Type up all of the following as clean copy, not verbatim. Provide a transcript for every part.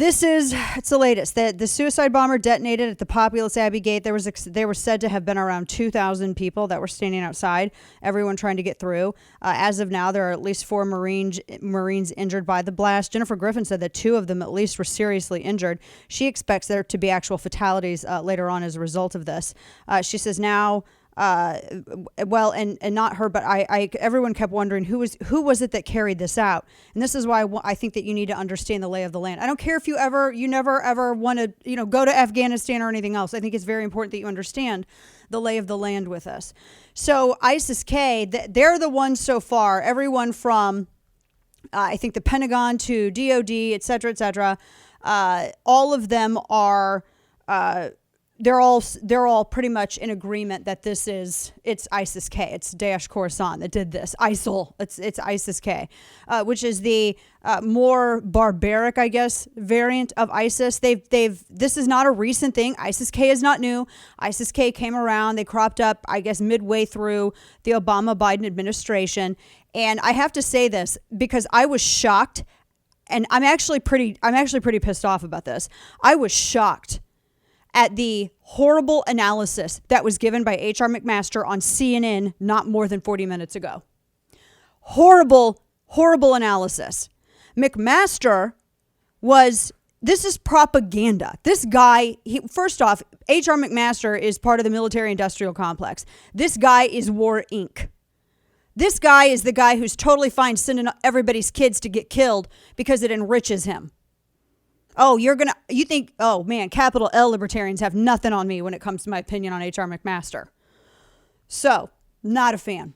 It's the latest. The suicide bomber detonated at the populous Abbey Gate. There were said to have been around 2,000 people that were standing outside, everyone trying to get through. As of now, there are at least 4 Marines injured by the blast. Jennifer Griffin said that 2 of them at least were seriously injured. She expects there to be actual fatalities later on as a result of this. She says now... and not her, but everyone kept wondering who was it that carried this out. And this is why I think that you need to understand the lay of the land. I don't care if you never ever want to, go to Afghanistan or anything else. I think it's very important that you understand the lay of the land with us. So ISIS-K, they're the ones so far, everyone from, I think the Pentagon to DOD, et cetera, all of them are, they're all pretty much in agreement that it's ISIS-K. It's Daesh Khorasan that did this. ISIL. It's ISIS-K, which is the more barbaric, I guess, variant of ISIS. This is not a recent thing. ISIS-K is not new. ISIS-K came around. They cropped up, I guess, midway through the Obama-Biden administration. And I have to say this because I was shocked, and I'm actually pretty pissed off about this. I was shocked at the horrible analysis that was given by H.R. McMaster on CNN not more than 40 minutes ago. Horrible, horrible analysis. McMaster this is propaganda. This guy, first off, H.R. McMaster is part of the military-industrial complex. This guy is War Inc. This guy is the guy who's totally fine sending everybody's kids to get killed because it enriches him. Oh, oh man, capital L libertarians have nothing on me when it comes to my opinion on H.R. McMaster. So, not a fan.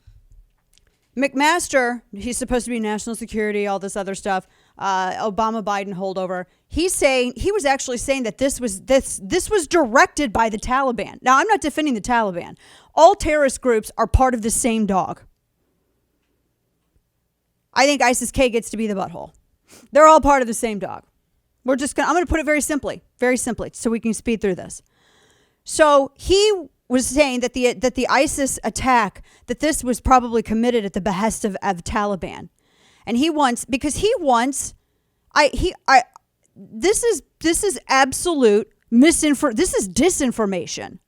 McMaster, he's supposed to be national security, all this other stuff, Obama-Biden holdover. He was actually saying that this was directed by the Taliban. Now, I'm not defending the Taliban. All terrorist groups are part of the same dog. I think ISIS-K gets to be the butthole. They're all part of the same dog. I'm going to put it very simply, so we can speed through this. So he was saying that the ISIS attack, that this was probably committed at the behest of Taliban. And this is absolute this is disinformation.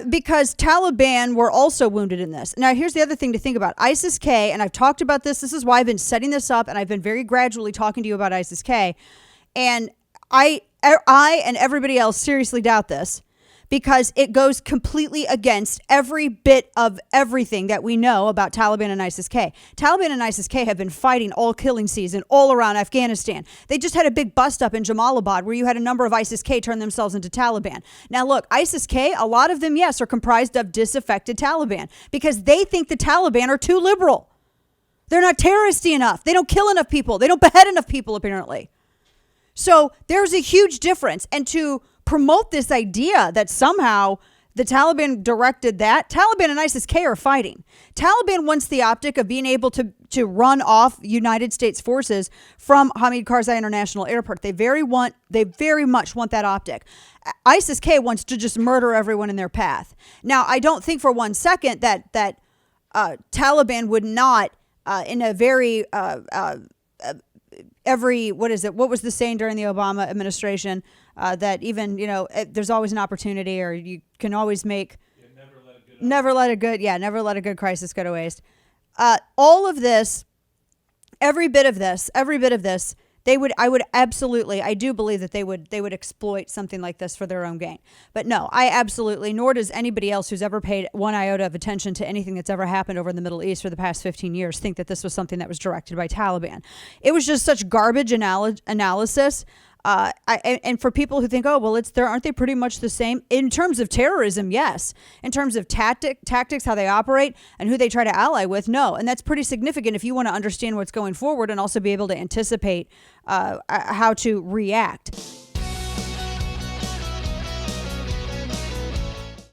Because Taliban were also wounded in this. Now, here's the other thing to think about. ISIS-K, and I've talked about this. This is why I've been setting this up, and I've been very gradually talking to you about ISIS-K. And I and everybody else seriously doubt this because it goes completely against every bit of everything that we know about Taliban and ISIS-K. Taliban and ISIS-K have been fighting all killing season all around Afghanistan. They just had a big bust up in Jalalabad where you had a number of ISIS-K turn themselves into Taliban. Now look, ISIS-K, a lot of them, yes, are comprised of disaffected Taliban because they think the Taliban are too liberal. They're not terroristy enough. They don't kill enough people. They don't behead enough people, apparently. So there's a huge difference. And to promote this idea that somehow the Taliban directed that, Taliban and ISIS-K are fighting. Taliban wants the optic of being able to run off United States forces from Hamid Karzai International Airport. They very much want that optic. ISIS-K wants to just murder everyone in their path. Now, I don't think for one second that Taliban would not, in a very what was the saying during the Obama administration? That even, there's always an opportunity, or you can always make, never let a good crisis go to waste. All of this, every bit of this, I do believe that they would exploit something like this for their own gain. But no, nor does anybody else who's ever paid one iota of attention to anything that's ever happened over in the Middle East for the past 15 years think that this was something that was directed by Taliban. It was just such garbage analysis. And for people who think, aren't they pretty much the same? In terms of terrorism, yes. In terms of tactics, how they operate, and who they try to ally with, no. And that's pretty significant if you want to understand what's going forward and also be able to anticipate how to react.